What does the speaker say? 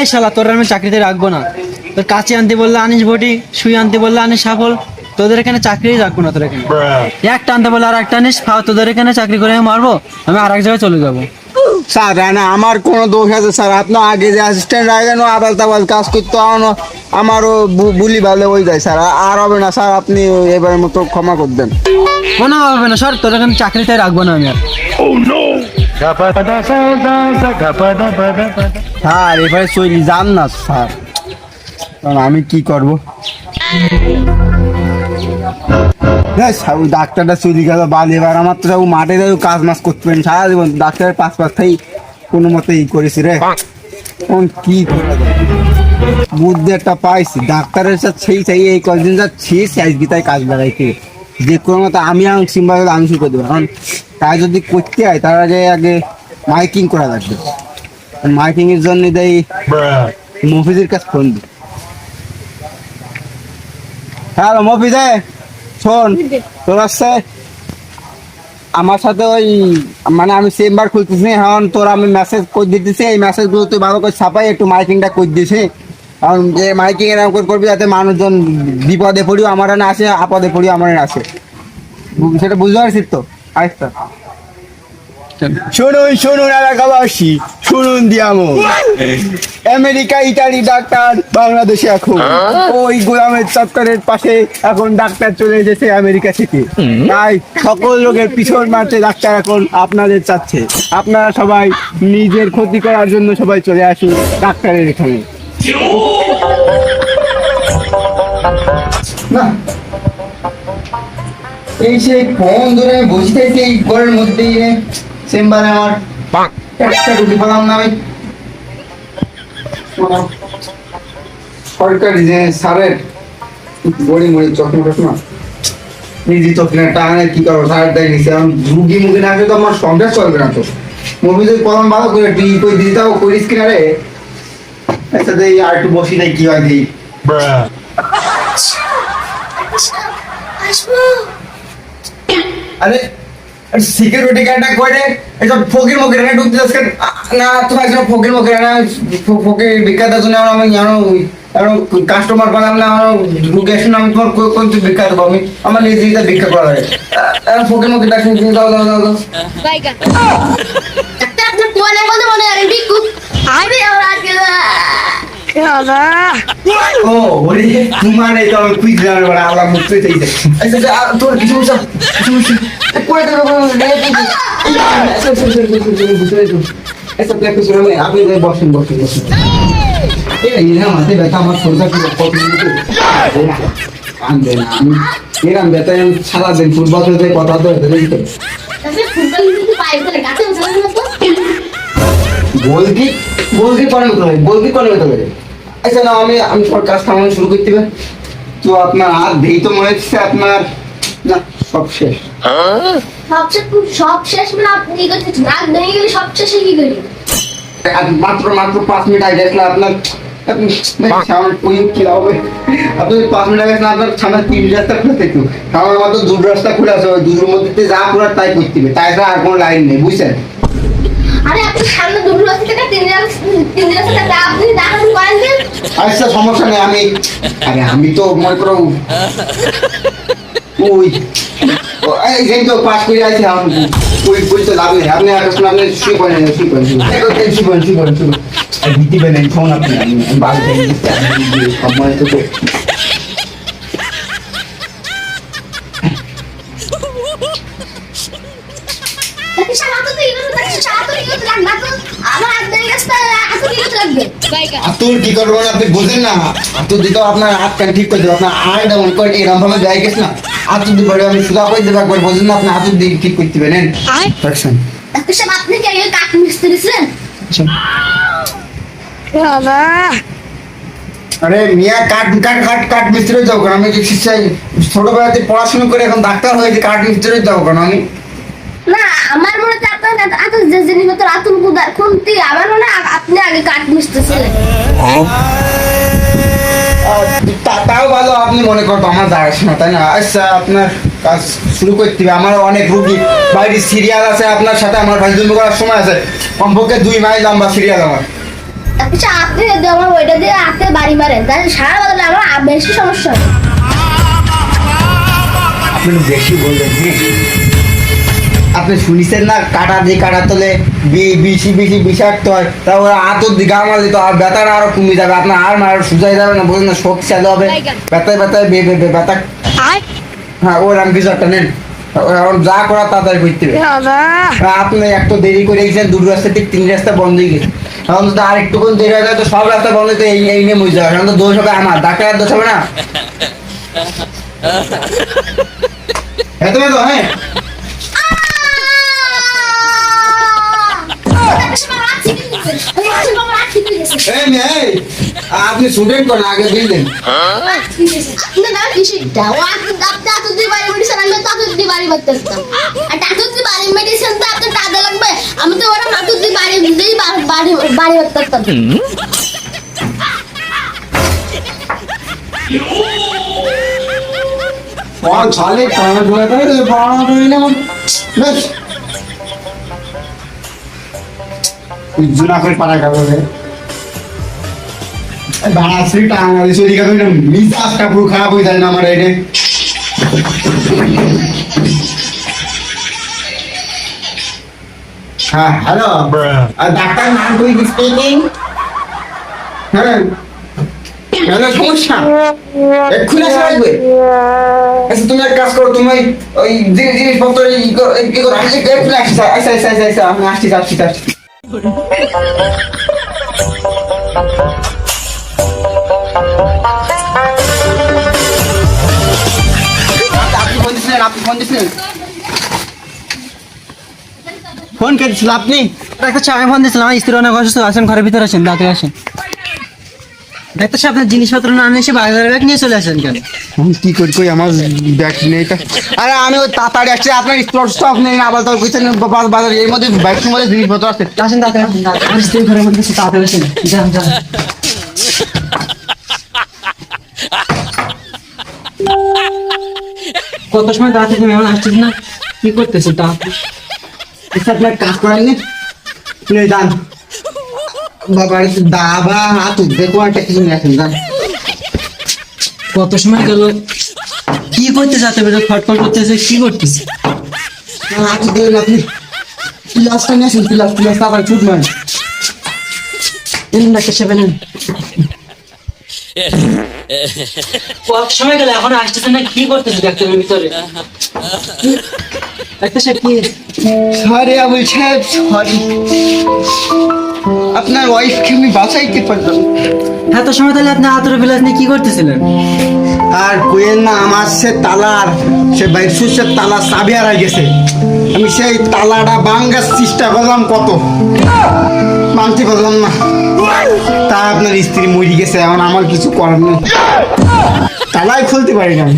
এই শালা তোর আমি চাকরিতে রাখবো না। তোর কাছে আনতে বললে আনিস বটি, সুই আনতে বললে আনিস সাফল। তোদের এখানে চাকরি রাখবো না। তোর এখানে একটা আনতে বললে আর একটা আনিস খাওয়া। তোদের এখানে চাকরি করে আমি মারবো, আমি আর এক জায়গায় চলে যাবো। স্যার না আমার কোনো দোষ আছে স্যার? আপনার আগে যে অ্যাসিস্ট্যান্ট রাখেন ও আবাল তাবাল কাজ করতে আমারও বুলি ভালো হয়ে যায় স্যার। আর হবে না স্যার, আপনি এবারের মতো ক্ষমা করে দেন। কোনো হবে না স্যার, তোর এখানে চাকরিতে রাখবো না আমি আর। স্যার এবারে চলি যান না স্যার, কারণ আমি কি করবো? ওই ডাক্তারটা চলে গেল বাল। এবার আমার তো সব মাঠে যাই কাজ মাছ করতে পারেন সারা জীবন। ডাক্তারের পাঁচ পাঁচটাই কোনো মতে ই করেছি রে। এখন কি করা যায়? বুদ্ধি একটা পাইছি, ডাক্তারের সাথে সেই চাই এই কদিন যাচ্ছি আজকে তাই কাজ লাগাইতে যে কোনো মতো আমি সিম্বা আমি শুরু করে দেবো। এখন তাই যদি করতে হয় তার আগে আগে মাইকিং করা লাগবে। মাইকিং এর জন্য দেয় মফিজের কাছে ফোন দিই। হ্যালো মফিজে, শোন তোর আসছে আমার সাথে ওই মানে আমি চেম্বার খুলতেছি এখন। তোর আমি মেসেজ করে দিতেছি, এই মেসেজগুলো তুই ভালো করে ছাপাই একটু মাইকিংটা করে দিয়েছি। কারণ যে মাইকিং এর করবি যাতে মানুষজন বিপদে পড়িও আমার না আসে, আপদে পড়িও আমার আসে, সেটা বুঝতে পারছিস তো? আচ্ছা শুনুন শুনুন এলাকাবাসী, শুনুন দিয়ামো, আমেরিকা ইটালি ডাক্তার বাংলাদেশে এখন ওই গোলামের চত্বরের পাশে এখন ডাক্তার চলে এসেছে আমেরিকা থেকে। তাই সকল রোগের পিছন মারতে ডাক্তার এখন আপনাদের চাচ্ছে। আপনারা সবাই নিজের ক্ষতি করার জন্য সবাই চলে আসুন ডাক্তারের এখানে। না এই সে ফোন ধরে আমি বসে থাকি এই ঘরের মধ্যেই চেম্বারে আমার একটা রুটি পেলাম না। আমি সরকারি যে স্যারের বড়ি মরি চশমা টশমা নিজে চোখে টানে কি করবো? স্যার দেয় নিচে আমি রুগী মুখে না আসলে তো আমার সংসার চলবে না। তো মুভি যদি কলম ভালো করে তুই কই দিতে তাও করিস কিনা রে? একসাথে আর একটু বসি নাই কি হয় দিই। আরে সিকিউরিটি গার্ডটা কইরে এসব ফকির মকির না ঢুকতে যাচ্ছে না? তো ভাই ফকির মকির না ফকির বিখ্যাত জন্য আমি জানো কাস্টমার পালাম না ঢুকে আসুন। আমি তোমার কোন বিখ্যাত আমি আমার নিজে ভিক্ষা করা লাগে। ফকির মকির ডাক দাও দাও দাও দাও। ও ওরে মানে তো আমি কুইজ জানার বড় আল্লাহ মুক্তি চাইছে। আচ্ছা তোর কিছু করে দেবো আপনি বসেন বসেন বসেন। এই না মাথায় ব্যথা আমার সরকার কান্দে না। আমি এরকম ব্যথা সারাদিন ফুটবল খেলতে কথা তো বলকি বলকি পরে হতে হবে, বলকি পরে হতে হবে। আচ্ছা না আমি আমি তোর কাজ থামানো শুরু করতে হবে। তো আপনার হাত দেই তো মনে হচ্ছে আপনার না সব শেষ। সব শেষ মানে আপনি কি করতেছেন? রাত ভেঙে গেলে সব শেষে কি করি? মাত্র 5 মিনিট আগে আসলে আপনার আপনি সামনে ওই কি হবে? আপনি 5 মিনিট আগে আপনার সামনে 3 রাস্তা খুলে থাকতো। আমার মাত্র 2 রাস্তা খুলে আছে, ওই 2 মধ্যে যা পুরো তাই করতে হবে, তাই আর কোনো লাইন নেই বুঝছেন? আরে আপনি সামনে দুটো রাস্তা থেকে তিন রাস্তা থেকে আপনি দাঁড়ান করেন দেন। আচ্ছা সমস্যা নেই। আমি আরে আমি তো মনে করো ওই এই যে তো পাস করে আইছি আমি ওই বলতে লাভ নেই। আপনি আর শুনুন, আপনি শুই পড়েন শুই পড়েন শুই পড়েন শুই পড়েন শুই পড়েন আর দিতে বেনেন ফোন আপনি আমি বাল দিয়ে সময় তো আতুর কি করবেন আপনি বুঝেন না? আতুর দিতে আপনার হাত কান ঠিক করে দেবো। আপনার আয়টা মনে করেন এরকম ভাবে যাই গেছে না, আতুর দিব আমি সুদা করে দেবো একবার, বুঝেন না? আপনি আতুর দিকে ঠিক করতে পারেন। আপনি কি আগে কাঠ মিস্ত্রি ছিলেন? আরে মিয়া কাঠ কাঠ কাঠ কাঠ মিস্ত্রি যাও কেন? আমি ছোটবেলাতে পড়াশোনা করে এখন ডাক্তার হয়েছে, কাঠ মিস্ত্রি যাও কেন? আমি না আমার মনে হচ্ছে আপনার আতুর যে জিনিস মতো আতুর কুদার খুনতি আমার মনে হয় আপনি আগে কাঠ মিস্ত্রি ছিলেন। তাও ভালো আপনি মনে করতো আমার দেখাশোনা, তাই না? আচ্ছা আপনার কাজ শুরু করতে হবে। আমার অনেক রুগী বাড়ির সিরিয়াল আছে, আপনার সাথে আমার ভাই জন্য করার সময় আছে, কমপক্ষে 2 মাইল লম্বা সিরিয়াল আমার। আচ্ছা আপনি যদি আমার ওইটা দিয়ে হাতে বাড়ি মারেন তাহলে সারা বদলে আমার বেশি সমস্যা হবে। আপনি একটু বেশি বললেন, হ্যাঁ। আপনি শুনিছেন না কাটা দিয়ে কাটা তোলে বেশি বেশি বিষাক্ত হয়, তারপরে আতর দিয়ে গা মারলে তো আর ব্যথাটা আরো কমে যাবে, আপনার আর মার সুজাই যাবে না, বলুন না শক্তি চালু হবে, ব্যথায় ব্যথায় ব্যথা। হ্যাঁ ওরকম কিছু একটা নেন, এখন যা করা তাড়াতাড়ি করতে হবে। আপনি একটু দেরি করে গেছেন, 2 রাস্তা ঠিক 3 রাস্তা বন্ধ হয়ে গেছে, এখন তো আর একটুক্ষণ দেরি হয়ে যায় তো সব রাস্তা বন্ধ হতে এই নিয়ে মরে যাবে, এখন তো দোষ হবে আমার, ডাক্তারের দোষ হবে না। এত তো হ্যাঁ এই মেয়ে, আপনি স্টুডেন্ট কোন আগে দিলেন আমি তো ওরা হাতুর দিয়ে বাড়ি দিয়েই বাড়ি করতাম। और साले खाना खुला था रे बाहर रहीने मन बस जुना कर पारा कर रे बाहर से टांग रे सोरी का तो मिजाज का पूरा खराब हो जाए ना हमारे ने। हाँ हेलो डॉक्टर नाम कोई स्पीकिंग हाँ हेलो समस्या এক্ষুনি আসা লাগবে। আচ্ছা তুমি এক কাজ করো, তুমি ওই জিনিসপত্র কি করো একটু আচ্ছা আমি আসছি। আপনি ফোন করেছিল আপনি? ডাক্তার সাহেব আমি ফোন দিয়েছিলাম, আমার স্ত্রী অনেক অসুস্থ আছেন, ঘরের ভিতরে আছেন, তাড়াতাড়ি আসেন। ডাক্তার সাহেব আপনার জিনিসপত্র না আনে এসে বাজারের ব্যাগ নিয়ে চলে আসেন কেন? কি করি আমার ব্যাগ নেই, আরে আমি ওই তাড়াতাড়ি আসছি, আপনার স্টক নেই না, আবার তো বুঝছেন বাজার এর মধ্যে ব্যাগের মধ্যে জিনিসপত্র আছে। আসেন তাড়াতাড়ি আসেন, আমার স্ত্রী ঘরের মধ্যে আছে, তাড়াতাড়ি আসেন। যান কত সময় দাঁড়াতে তুমি এমন আসছিস না, কি করতেছো তা? আপনার কাজ করেননি আপনি যান বাবার দাবা হাত দেখো একটা কিছু নিয়ে আসেন যান। কত সময় গেল, কি করতে যাতে খটখট করতেছে, কি করতেছে? হাত দেবেন আপনি, পিলাসটা নিয়ে আসেন, পিলাস আবার ছুট নয়। ডাক্তার সাহেব নেন। কত সময় গেল এখন আসতেছে না, কি করতেছে ডাক্তারের ভিতরে? ডাক্তার সাহেব কি? সরি আবুল সাহেব সরি, আপনার ওয়াইফকে আমি বাঁচাইতে পারলাম। এত সময় তাহলে আপনি আতর বিলাস নিয়ে কি করতেছিলেন? আর কোয়েন না, আমার সে তালার সে বাইর সুসের তালা চাবি হারাই গেছে, আমি সেই তালাটা ভাঙার চেষ্টা করলাম, কত ভাঙতে পারলাম না, তা আপনার স্ত্রী মরে গেছে, এখন আমার কিছু করার নেই, তালাই খুলতে পারি না আমি।